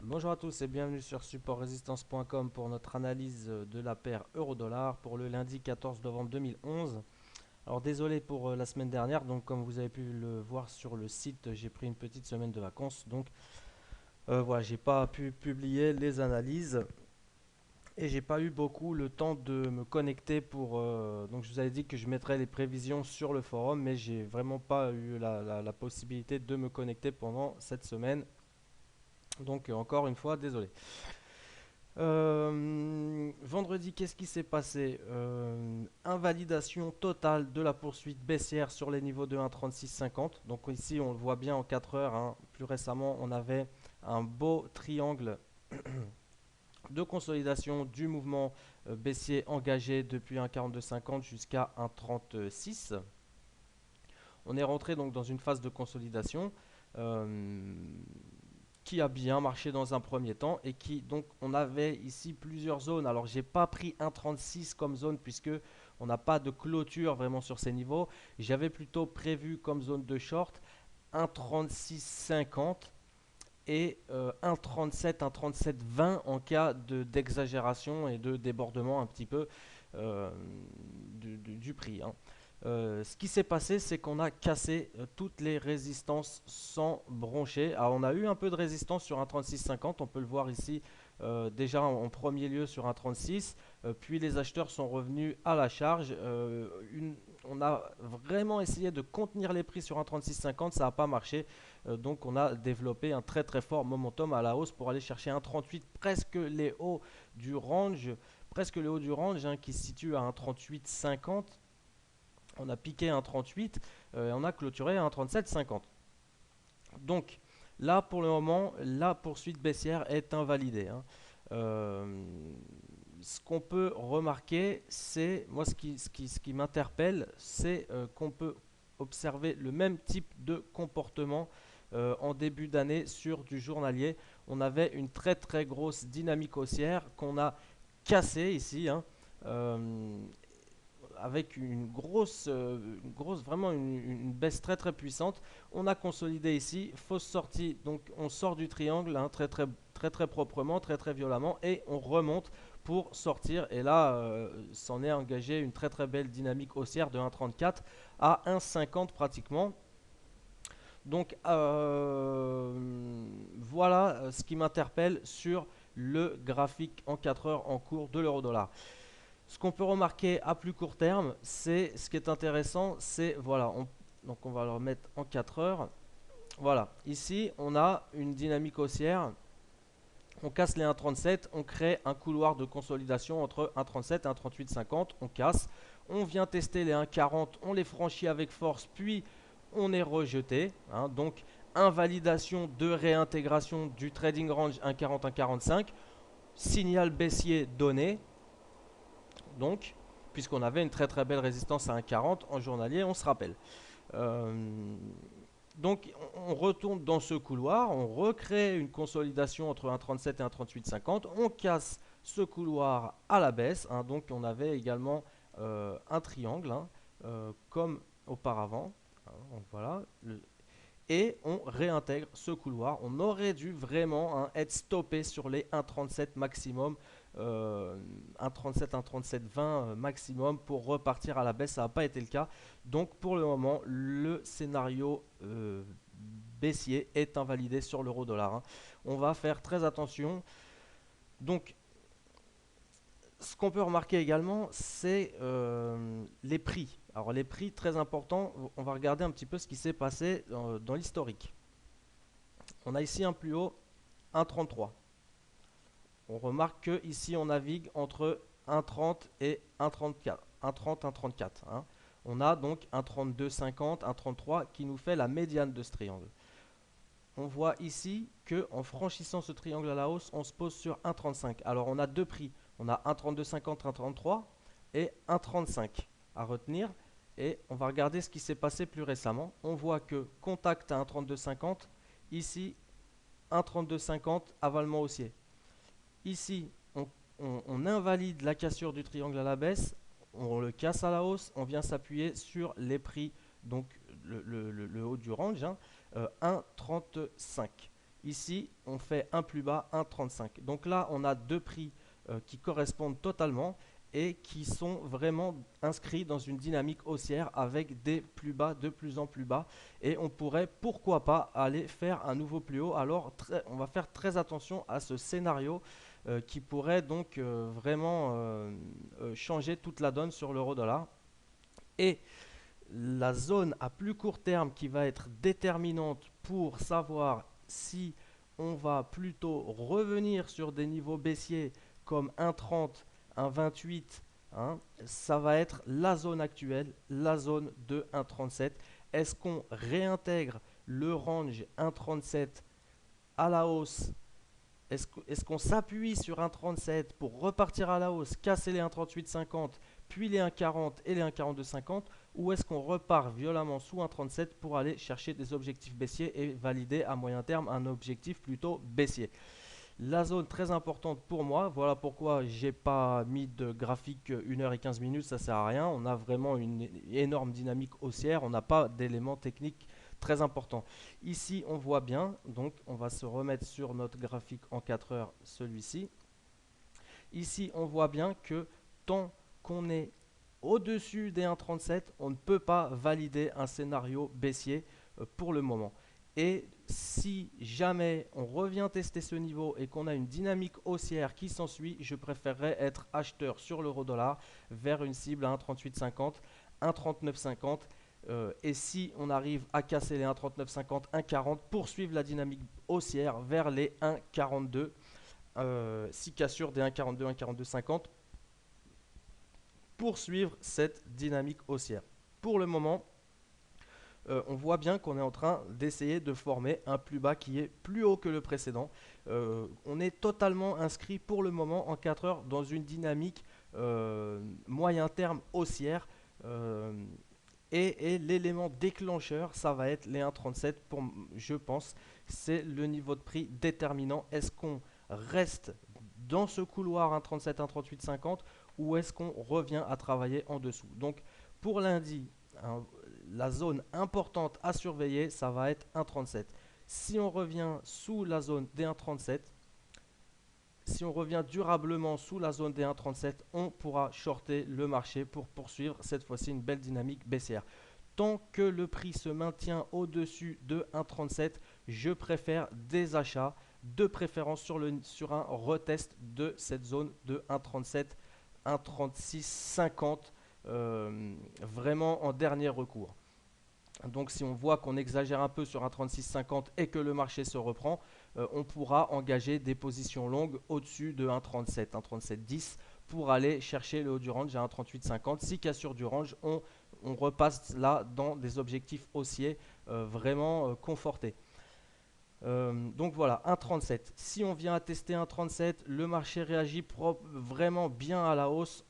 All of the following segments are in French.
Bonjour à tous et bienvenue sur supportresistance.com pour notre analyse de la paire euro-dollar pour le lundi 14 novembre 2011. Alors désolé pour la semaine dernière, donc comme vous avez pu le voir sur le site, j'ai pris une petite semaine de vacances, donc voilà, j'ai pas pu publier les analyses et j'ai pas eu beaucoup le temps de me connecter pour. Donc je vous avais dit que je mettrais les prévisions sur le forum, mais j'ai vraiment pas eu la possibilité de me connecter pendant cette semaine. Donc encore une fois, désolé. Vendredi, qu'est-ce qui s'est passé? Invalidation totale de la poursuite baissière sur les niveaux de 1,3650. Donc ici, on le voit bien en 4 heures, hein. Plus récemment, on avait un beau triangle de consolidation du mouvement baissier engagé depuis 1,4250 jusqu'à 1,36. On est rentré donc dans une phase de consolidation. Euh, qui a bien marché dans un premier temps et qui donc on avait ici plusieurs zones. Alors j'ai pas pris 1,36 comme zone puisque on n'a pas de clôture vraiment sur ces niveaux. J'avais plutôt prévu comme zone de short 1,3650 et 1,37, 1,3720 en cas d'exagération et de débordement un petit peu du prix, hein. Ce qui s'est passé, c'est qu'on a cassé toutes les résistances sans broncher. Alors, on a eu un peu de résistance sur un 36,50, on peut le voir ici déjà en premier lieu sur un 36, puis les acheteurs sont revenus à la charge. On a vraiment essayé de contenir les prix sur un 36,50, ça n'a pas marché. Donc, on a développé un très très fort momentum à la hausse pour aller chercher un 38, presque les hauts du range, hein, qui se situe à un 38,50. On a piqué un 38 et on a clôturé un 37,50. Donc là, pour le moment, la poursuite baissière est invalidée, hein. Euh, Ce qu'on peut remarquer, c'est, moi ce qui m'interpelle, c'est qu'on peut observer le même type de comportement en début d'année sur du journalier. On avait une très très grosse dynamique haussière qu'on a cassée ici, hein. Euh, Avec vraiment une baisse très très puissante. On a consolidé ici, fausse sortie, donc on sort du triangle, hein, très très très très proprement, très très violemment, et on remonte pour sortir. Et là, s'en est engagé une très très belle dynamique haussière de 1,34 à 1,50 pratiquement. Donc voilà ce qui m'interpelle sur le graphique en 4 heures en cours de l'euro-dollar. Ce qu'on peut remarquer à plus court terme, c'est ce qui est intéressant, c'est voilà, donc on va le remettre en 4 heures. Voilà, ici on a une dynamique haussière, on casse les 1,37, on crée un couloir de consolidation entre 1,37 et 1,3850, on casse, on vient tester les 1,40, on les franchit avec force, puis on est rejeté, hein. Donc invalidation de réintégration du trading range 1,40, 1,45, signal baissier donné, donc, puisqu'on avait une très très belle résistance à 1,40 en journalier, on se rappelle. Euh, donc, on retourne dans ce couloir, on recrée une consolidation entre 1,37 et 1,3850, on casse ce couloir à la baisse, hein. Donc, on avait également un triangle, hein, comme auparavant, hein. Donc, voilà, et on réintègre ce couloir. On aurait dû vraiment, hein, être stoppé sur les 1,37 maximum, 1,37, 1,37,20 maximum pour repartir à la baisse. Ça n'a pas été le cas. Donc pour le moment, le scénario baissier est invalidé sur l'euro-dollar, hein. On va faire très attention. Donc ce qu'on peut remarquer également, c'est les prix. Alors les prix, très importants, on va regarder un petit peu ce qui s'est passé dans l'historique. On a ici un plus haut, 1,33. On remarque que ici on navigue entre 1,30 et 1,34. 1,30, 1,34, hein. On a donc 1,32,50, 1,33 qui nous fait la médiane de ce triangle. On voit ici que en franchissant ce triangle à la hausse, on se pose sur 1,35. Alors on a deux prix. On a 1,32,50, 1,33 et 1,35 à retenir. Et on va regarder ce qui s'est passé plus récemment. On voit que contact à 1,32,50, ici 1,32,50 avalement haussier. Ici, on invalide la cassure du triangle à la baisse, on le casse à la hausse, on vient s'appuyer sur les prix, donc le haut du range, hein, 1,35. Ici, on fait un plus bas, 1,35. Donc là, on a deux prix qui correspondent totalement et qui sont vraiment inscrits dans une dynamique haussière avec des plus bas de plus en plus bas. Et on pourrait, pourquoi pas, aller faire un nouveau plus haut. Alors, on va faire très attention à ce scénario qui pourrait donc vraiment changer toute la donne sur l'euro-dollar. Et la zone à plus court terme qui va être déterminante pour savoir si on va plutôt revenir sur des niveaux baissiers comme 1,30, 1,28, hein, ça va être la zone actuelle, la zone de 1,37. Est-ce qu'on réintègre le range 1,37 à la hausse? Est-ce qu'on s'appuie sur 1,37 pour repartir à la hausse, casser les 1,3850, puis les 1,40 et les 1,4250, ou est-ce qu'on repart violemment sous 1,37 pour aller chercher des objectifs baissiers et valider à moyen terme un objectif plutôt baissier? La zone très importante pour moi, voilà pourquoi j'ai pas mis de graphique 1 heure et 15 minutes, ça sert à rien. On a vraiment une énorme dynamique haussière, on n'a pas d'éléments techniques très importants. Ici, on voit bien, donc on va se remettre sur notre graphique en 4 heures, celui-ci. Ici, on voit bien que tant qu'on est au-dessus des 1,37, on ne peut pas valider un scénario baissier pour le moment. Et si jamais on revient tester ce niveau et qu'on a une dynamique haussière qui s'ensuit, je préférerais être acheteur sur l'euro-dollar vers une cible à 1,3850, 1,3950. Et si on arrive à casser les 1,3950, 1,40, poursuivre la dynamique haussière vers les 1,42. Si cassure des 1,42, 1,4250, poursuivre cette dynamique haussière. Pour le moment, on voit bien qu'on est en train d'essayer de former un plus bas qui est plus haut que le précédent. On est totalement inscrit pour le moment en 4 heures dans une dynamique moyen terme haussière. Et l'élément déclencheur, ça va être les 1,37 pour, je pense, c'est le niveau de prix déterminant. Est-ce qu'on reste dans ce couloir 1,37, 1,3850 ou est-ce qu'on revient à travailler en dessous? Donc pour lundi, hein, la zone importante à surveiller, ça va être 1,37. Si on revient sous la zone des 1,37, si on revient durablement sous la zone des 1,37, on pourra shorter le marché pour poursuivre cette fois-ci une belle dynamique baissière. Tant que le prix se maintient au-dessus de 1,37, je préfère des achats, de préférence sur un retest de cette zone de 1,37, 1,3650, vraiment en dernier recours. Donc si on voit qu'on exagère un peu sur un 36,50 et que le marché se reprend, on pourra engager des positions longues au-dessus de 1,37, 1,3710 pour aller chercher le haut du range à 1,3850. Si cassure du range, on repasse là dans des objectifs haussiers vraiment confortés. Donc voilà, 1,37. Si on vient à tester 1,37, le marché réagit vraiment bien à la hausse,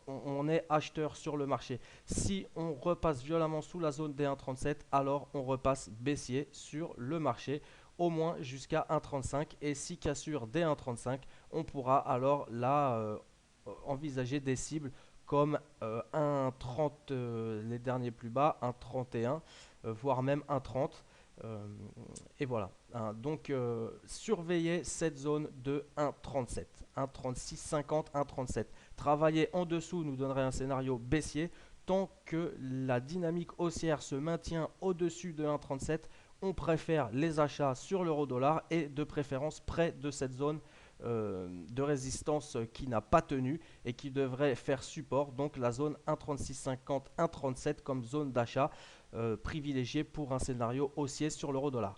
on est acheteur sur le marché. Si on repasse violemment sous la zone des 1,37, alors on repasse baissier sur le marché, au moins jusqu'à 1,35. Et si cassure des 1,35, on pourra alors là envisager des cibles comme 1,30 les derniers plus bas, 1,31, voire même 1,30. Et voilà. Hein, donc, surveillez cette zone de 1,37, 1,3650, 1,37. Travailler en dessous nous donnerait un scénario baissier. Tant que la dynamique haussière se maintient au-dessus de 1,37, on préfère les achats sur l'euro-dollar et de préférence près de cette zone de résistance qui n'a pas tenu et qui devrait faire support. Donc la zone 1,3650, 1,37 comme zone d'achat privilégiée pour un scénario haussier sur l'euro-dollar.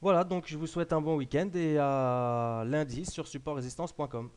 Voilà, donc je vous souhaite un bon week-end et à lundi sur supportrésistance.com.